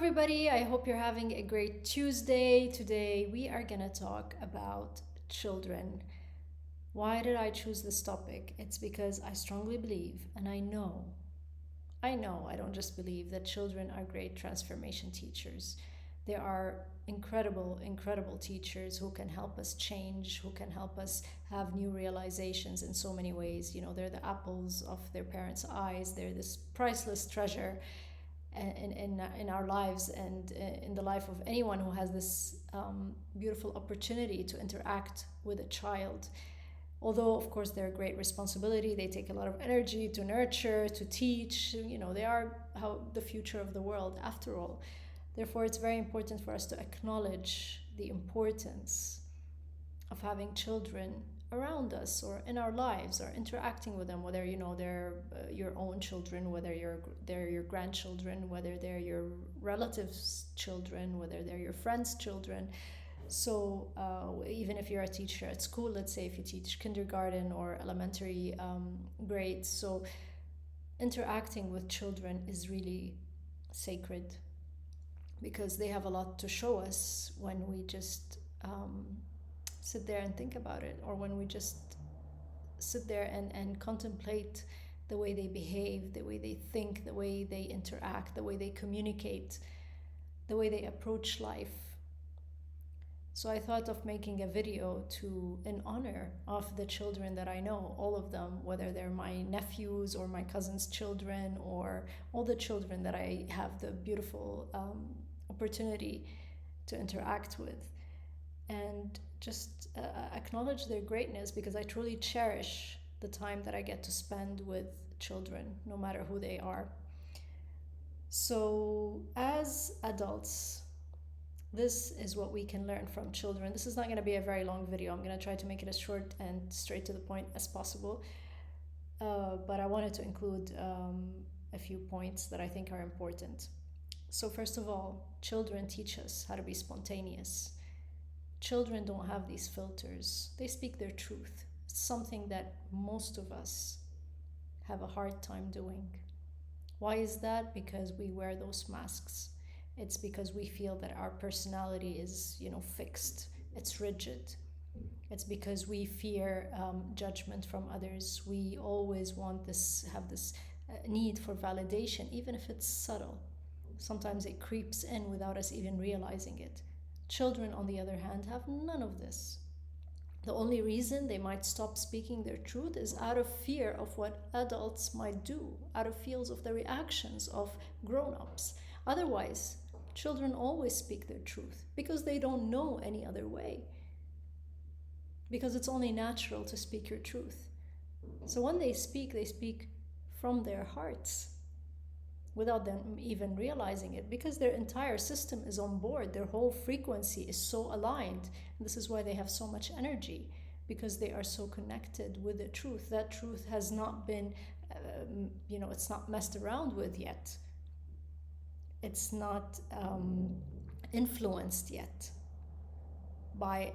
everybody. I hope you're having a great Tuesday. Today, we are going to talk about children. Why did I choose this topic? It's because I strongly believe, and I don't just believe that children are great transformation teachers. They are incredible, incredible teachers who can help us change, who can help us have new realizations in so many ways. They're the apples of their parents' eyes, they're this priceless treasure in our lives and in the life of anyone who has this beautiful opportunity to interact with a child. Although, of course, they're a great responsibility, they take a lot of energy to nurture, to teach. They are the future of the world, after all. Therefore, it's very important for us to acknowledge the importance of having children around us or in our lives or interacting with them, whether they're your own children, whether they're your grandchildren, whether they're your relatives' children, whether they're your friends' children. So even if you're a teacher at school, let's say if you teach kindergarten or elementary grades, so interacting with children is really sacred because they have a lot to show us when we just sit there and think about it, or when we just sit there and contemplate the way they behave, the way they think, the way they interact, the way they communicate, the way they approach life. So I thought of making a video in honor of the children that I know, all of them, whether they're my nephews or my cousin's children or all the children that I have the beautiful opportunity to interact with. And just acknowledge their greatness, because I truly cherish the time that I get to spend with children, no matter who they are. So as adults, this is what we can learn from children. This is not going to be a very long video. I'm going to try to make it as short and straight to the point as possible. But I wanted to include a few points that I think are important. So first of all, children teach us how to be spontaneous. Children don't have these filters. They speak their truth. It's something that most of us have a hard time doing. Why is that? Because we wear those masks. It's because we feel that our personality is, fixed. It's rigid. It's because we fear judgment from others. We always have this need for validation, even if it's subtle. Sometimes it creeps in without us even realizing it. Children, on the other hand, have none of this. The only reason they might stop speaking their truth is out of fear of what adults might do, out of fears of the reactions of grown-ups. Otherwise, children always speak their truth because they don't know any other way. Because it's only natural to speak your truth. So when they speak from their hearts, without them even realizing it, because their entire system is on board. Their whole frequency is so aligned. And this is why they have so much energy, because they are so connected with the truth. That truth has not been, it's not messed around with yet. It's not influenced yet by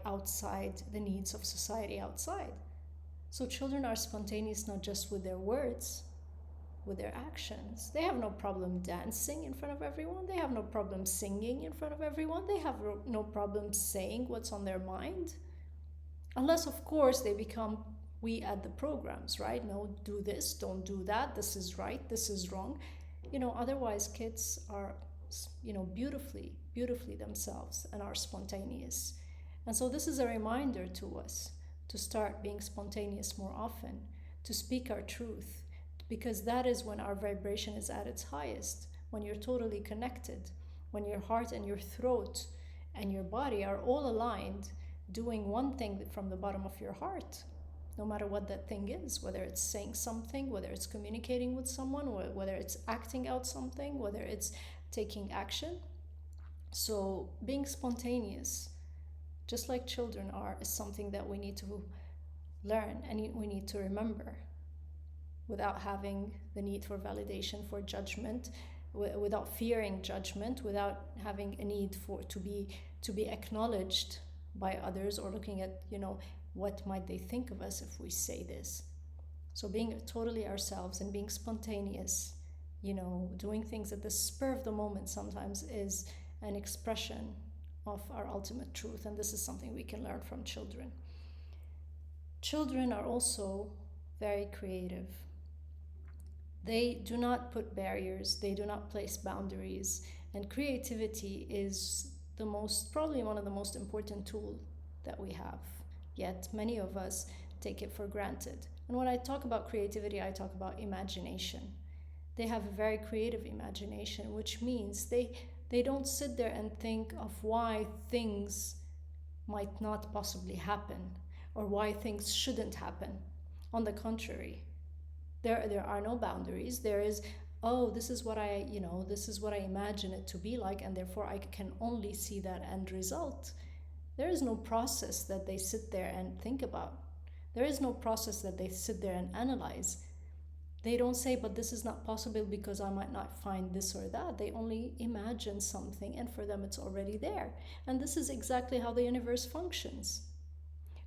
the needs of society outside. So children are spontaneous not just with their words, with their actions. They have no problem dancing in front of everyone. They have no problem singing in front of everyone. They have no problem saying what's on their mind. Unless, of course, they become we at the programs, right? No, do this, don't do that. This is right, this is wrong. Otherwise kids are, beautifully themselves and are spontaneous. And so this is a reminder to us to start being spontaneous more often, to speak our truth, because that is when our vibration is at its highest, when you're totally connected, when your heart and your throat and your body are all aligned, doing one thing from the bottom of your heart, no matter what that thing is, whether it's saying something, whether it's communicating with someone, whether it's acting out something, whether it's taking action. So being spontaneous, just like children are, is something that we need to learn and we need to remember, without having the need for validation, for judgment, without fearing judgment, without having a need to be acknowledged by others, or looking at, what might they think of us if we say this. So being totally ourselves and being spontaneous doing things at the spur of the moment sometimes is an expression of our ultimate truth, and this is something we can learn from children. Children are also very creative. They do not put barriers, they do not place boundaries, and creativity is probably one of the most important tools that we have. Yet many of us take it for granted. And when I talk about creativity, I talk about imagination. They have a very creative imagination, which means they don't sit there and think of why things might not possibly happen or why things shouldn't happen. On the contrary, there are no boundaries. There is, oh, this is what I imagine it to be like, and therefore I can only see that end result. There is no process that they sit there and think about. There is no process that they sit there and analyze. They don't say, but this is not possible because I might not find this or that. They only imagine something, and for them it's already there. And this is exactly how the universe functions.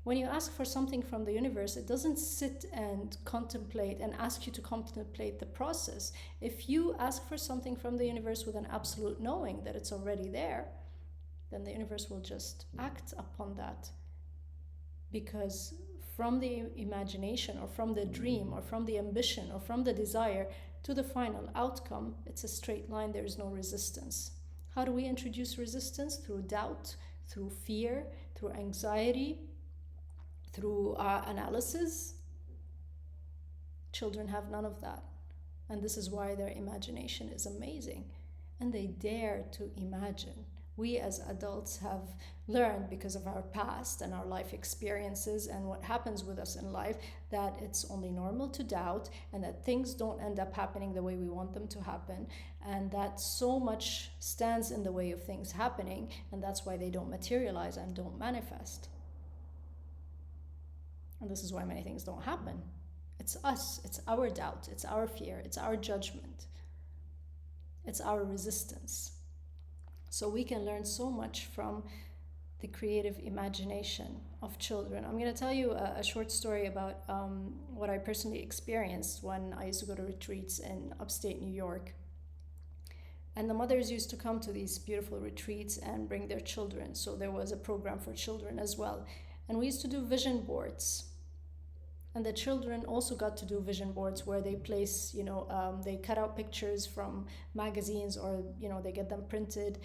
When you ask for something from the universe, it doesn't sit and contemplate and ask you to contemplate the process. If you ask for something from the universe with an absolute knowing that it's already there, then the universe will just act upon that. Because from the imagination or from the dream or from the ambition or from the desire to the final outcome, it's a straight line, there is no resistance. How do we introduce resistance? Through doubt, through fear, through anxiety, through analysis. Children have none of that. And this is why their imagination is amazing. And they dare to imagine. We as adults have learned, because of our past and our life experiences and what happens with us in life, that it's only normal to doubt, and that things don't end up happening the way we want them to happen, and that so much stands in the way of things happening, and that's why they don't materialize and don't manifest. And this is why many things don't happen. It's us, it's our doubt, it's our fear, it's our judgment, it's our resistance. So we can learn so much from the creative imagination of children. I'm going to tell you a short story about what I personally experienced when I used to go to retreats in upstate New York. And the mothers used to come to these beautiful retreats and bring their children. So there was a program for children as well. And we used to do vision boards. And the children also got to do vision boards where they place, they cut out pictures from magazines, or, they get them printed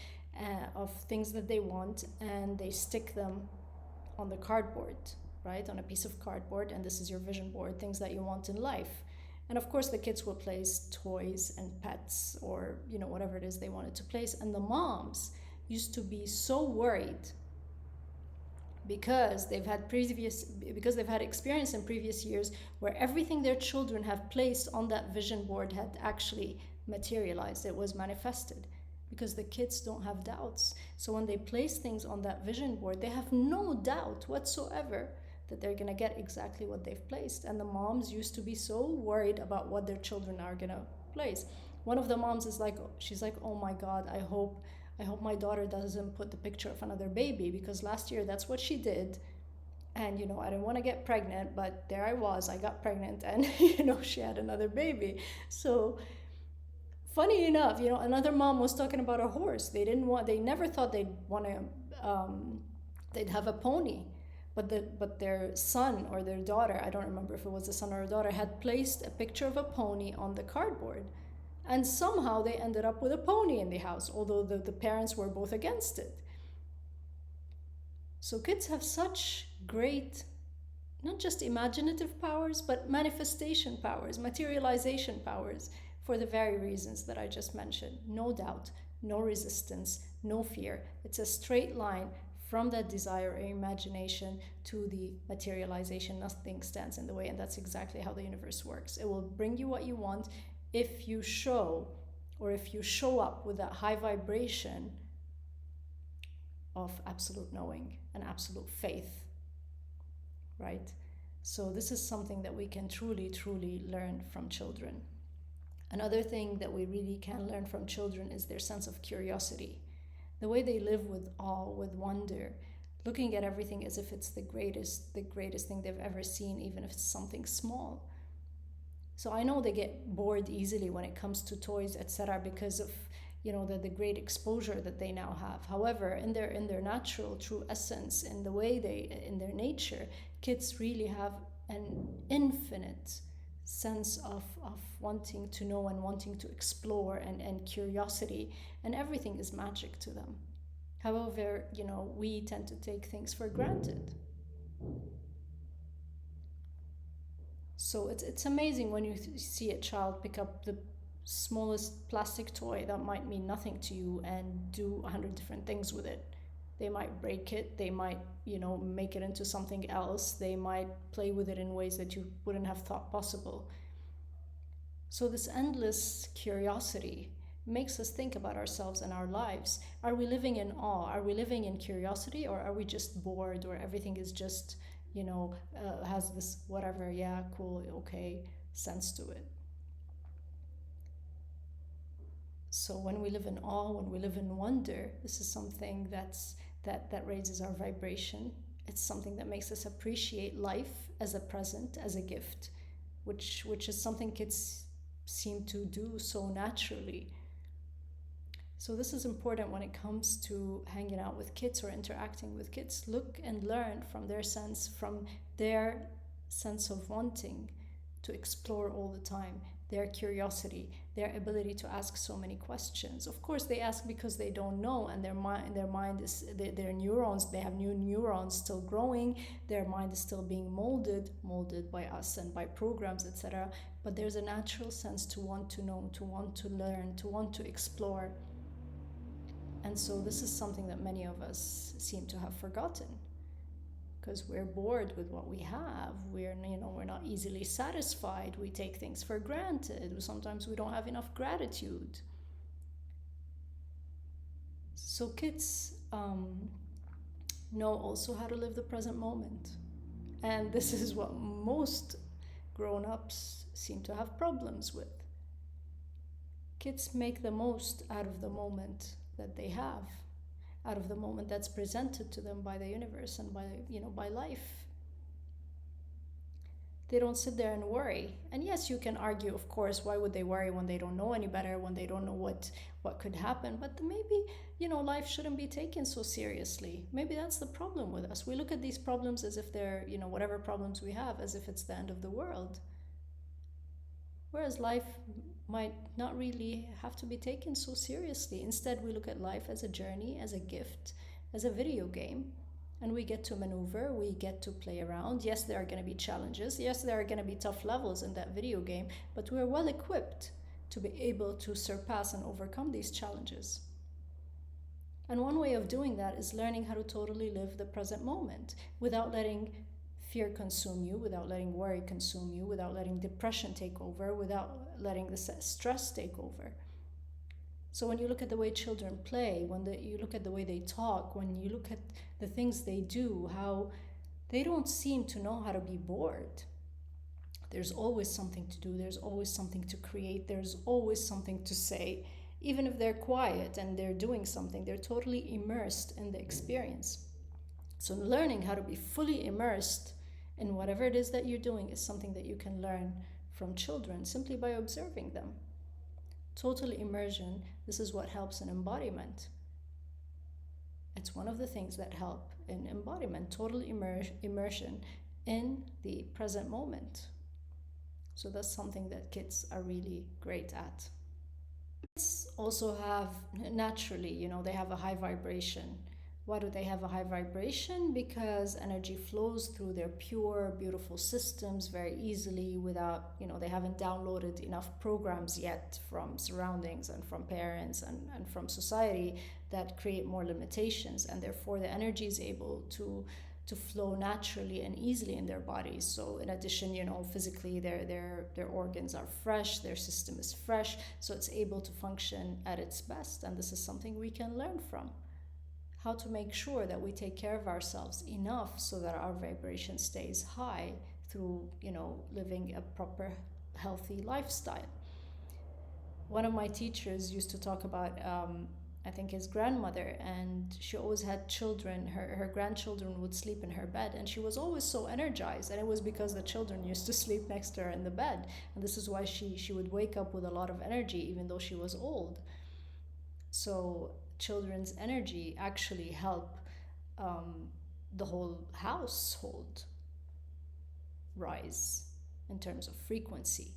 of things that they want, and they stick them on the cardboard, right? On a piece of cardboard, and this is your vision board, things that you want in life. And of course the kids will place toys and pets, or, whatever it is they wanted to place. And the moms used to be so worried because they've had experience in previous years where everything their children have placed on that vision board had actually materialized. It was manifested, because the kids don't have doubts. So when they place things on that vision board, they have no doubt whatsoever that they're going to get exactly what they've placed. And the moms used to be so worried about what their children are going to place. One of the moms she's like, oh my God, I hope my daughter doesn't put the picture of another baby, because last year that's what she did. And, I didn't want to get pregnant, but there I got pregnant, and, she had another baby. So funny enough, another mom was talking about a horse. They never thought they'd have a pony. But their son or their daughter, I don't remember if it was a son or a daughter, had placed a picture of a pony on the cardboard. And somehow they ended up with a pony in the house, although the parents were both against it. So kids have such great, not just imaginative powers, but manifestation powers, materialization powers, for the very reasons that I just mentioned. No doubt, no resistance, no fear. It's a straight line from that desire or imagination to the materialization. Nothing stands in the way, and that's exactly how the universe works. It will bring you what you want if you show up with that high vibration of absolute knowing and absolute faith, right? So this is something that we can truly, truly learn from children. Another thing that we really can learn from children is their sense of curiosity. The way they live with awe, with wonder, looking at everything as if it's the greatest thing they've ever seen, even if it's something small. So I know they get bored easily when it comes to toys, etc., because of the great exposure that they now have. However, in their natural true essence, in the way they in their nature, kids really have an infinite sense of wanting to know and wanting to explore, and curiosity, and everything is magic to them. However, we tend to take things for granted. So it's amazing when you see a child pick up the smallest plastic toy that might mean nothing to you and do 100 different things with it. They might break it, they might, make it into something else, they might play with it in ways that you wouldn't have thought possible. So this endless curiosity makes us think about ourselves and our lives. Are we living in awe? Are we living in curiosity? Or are we just bored, or everything is just, has this whatever, yeah, cool, okay, sense to it? So when we live in awe, when we live in wonder, this is something that raises our vibration. It's something that makes us appreciate life as a present, as a gift, which is something kids seem to do so naturally. So this is important when it comes to hanging out with kids or interacting with kids. Look and learn from their sense of wanting to explore all the time, their curiosity, their ability to ask so many questions. Of course, they ask because they don't know, and their mind is, their neurons, they have new neurons still growing, their mind is still being molded by us and by programs, etc. But there's a natural sense to want to know, to want to learn, to want to explore. And so this is something that many of us seem to have forgotten, because we're bored with what we have. We're not easily satisfied. We take things for granted. Sometimes we don't have enough gratitude. So kids know also how to live the present moment. And this is what most grown-ups seem to have problems with. Kids make the most out of the moment that they have, out of the moment that's presented to them by the universe and by life. They don't sit there and worry. And yes, you can argue, of course, why would they worry when they don't know any better, when they don't know what could happen? But maybe, life shouldn't be taken so seriously. Maybe that's the problem with us. We look at these problems as if they're, whatever problems we have, as if it's the end of the world. Whereas life might not really have to be taken so seriously. Instead, we look at life as a journey, as a gift, as a video game, and we get to maneuver, we get to play around. Yes, there are going to be challenges. Yes, there are going to be tough levels in that video game, but we're well equipped to be able to surpass and overcome these challenges. And one way of doing that is learning how to totally live the present moment without letting fear consume you, without letting worry consume you, without letting depression take over, without letting the stress take over. So when you look at the way children play, you look at the way they talk, when you look at the things they do, how they don't seem to know how to be bored. There's always something to do, there's always something to create, there's always something to say. Even if they're quiet and they're doing something, they're totally immersed in the experience. So learning how to be fully immersed in whatever it is that you're doing is something that you can learn from children simply by observing them. Total immersion, this is what helps in embodiment. It's one of the things that help in embodiment, total immersion in the present moment. So that's something that kids are really great at. Kids also have, naturally, they have a high vibration. Why do they have a high vibration? Because energy flows through their pure, beautiful systems very easily without, they haven't downloaded enough programs yet from surroundings and from parents and from society that create more limitations. And therefore the energy is able to flow naturally and easily in their bodies. So in addition, physically their organs are fresh, their system is fresh, so it's able to function at its best. And this is something we can learn from. How to make sure that we take care of ourselves enough so that our vibration stays high through, living a proper, healthy lifestyle. One of my teachers used to talk about I think his grandmother, and she always had children. Her grandchildren would sleep in her bed, and she was always so energized. And it was because the children used to sleep next to her in the bed. And this is why she would wake up with a lot of energy, even though she was old. So children's energy actually help the whole household rise in terms of frequency.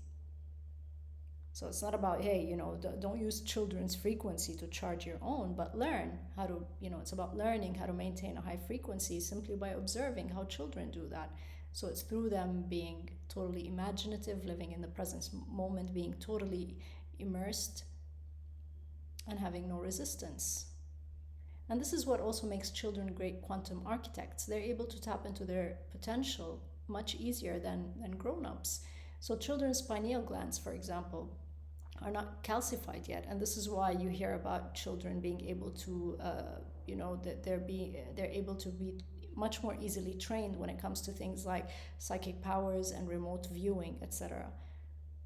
So it's not about, hey, don't use children's frequency to charge your own, but learn how to, it's about learning how to maintain a high frequency simply by observing how children do that. So it's through them being totally imaginative, living in the present moment, being totally immersed, and having no resistance. And this is what also makes children great quantum architects. They're able to tap into their potential much easier than grown-ups. So children's pineal glands, for example, are not calcified yet, and this is why you hear about children being able to, that they're able to be much more easily trained when it comes to things like psychic powers and remote viewing, etc.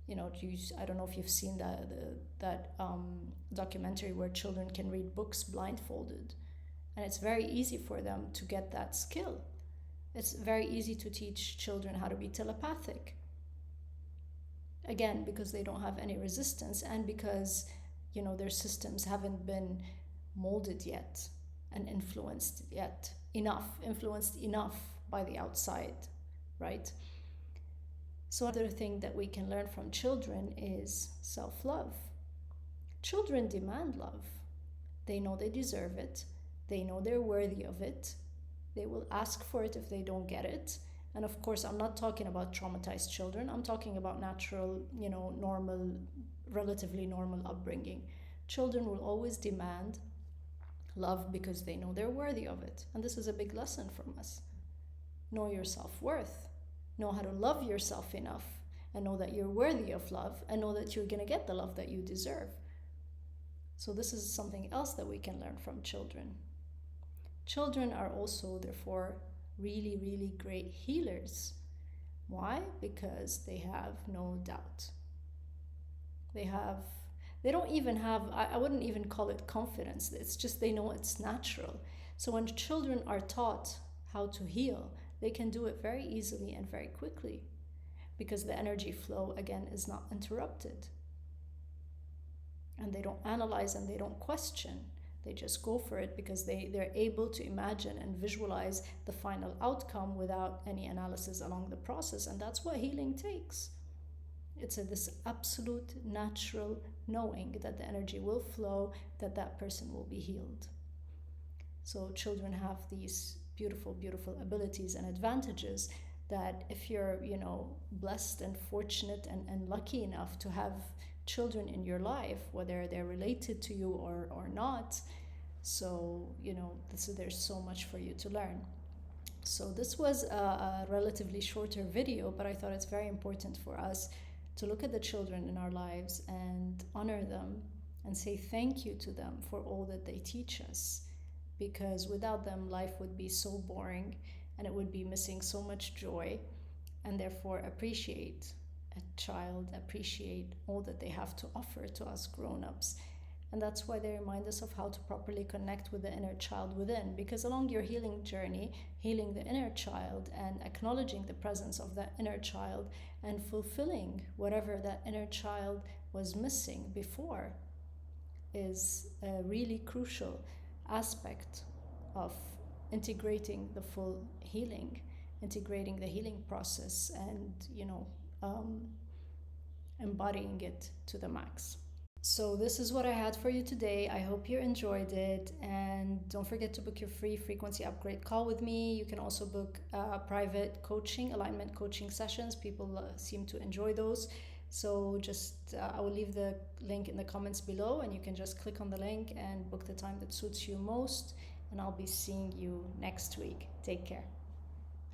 I don't know if you've seen that documentary where children can read books blindfolded, and it's very easy for them to get that skill. It's very easy to teach children how to be telepathic. Again, because they don't have any resistance, and because their systems haven't been molded yet and influenced enough by the outside, right? So another thing that we can learn from children is self-love. Children demand love. They know they deserve it. They know they're worthy of it. They will ask for it if they don't get it. And of course, I'm not talking about traumatized children. I'm talking about natural, normal, relatively normal upbringing. Children will always demand love because they know they're worthy of it. And this is a big lesson from us. Know your self-worth. Know how to love yourself enough, and know that you're worthy of love, and know that you're going to get the love that you deserve. So this is something else that we can learn from children. Children are also, therefore, really, really great healers. Why? Because they have no doubt. They don't even have, I wouldn't even call it confidence. It's just they know it's natural. So when children are taught how to heal, they can do it very easily and very quickly, because the energy flow, again, is not interrupted. And they don't analyze and they don't question. They just go for it because they're able to imagine and visualize the final outcome without any analysis along the process. And that's what healing takes. It's this absolute natural knowing that the energy will flow, that person will be healed. So children have these beautiful, beautiful abilities and advantages that if you're, blessed and fortunate and lucky enough to have children in your life, whether they're related to you or not, so, there's so much for you to learn. So this was a relatively shorter video, but I thought it's very important for us to look at the children in our lives and honor them and say thank you to them for all that they teach us. Because without them, life would be so boring and it would be missing so much joy. And therefore, appreciate a child, appreciate all that they have to offer to us grown-ups. And that's why they remind us of how to properly connect with the inner child within. Because along your healing journey, healing the inner child and acknowledging the presence of that inner child and fulfilling whatever that inner child was missing before is a really crucial aspect of integrating the full healing, integrating the healing process, and embodying it to the max. So this is what I had for you today. I hope you enjoyed it, and don't forget to book your free frequency upgrade call with me. You can also book private coaching, alignment coaching sessions. People seem to enjoy those. So just I will leave the link in the comments below, and you can just click on the link and book the time that suits you most, and I'll be seeing you next week. Take care.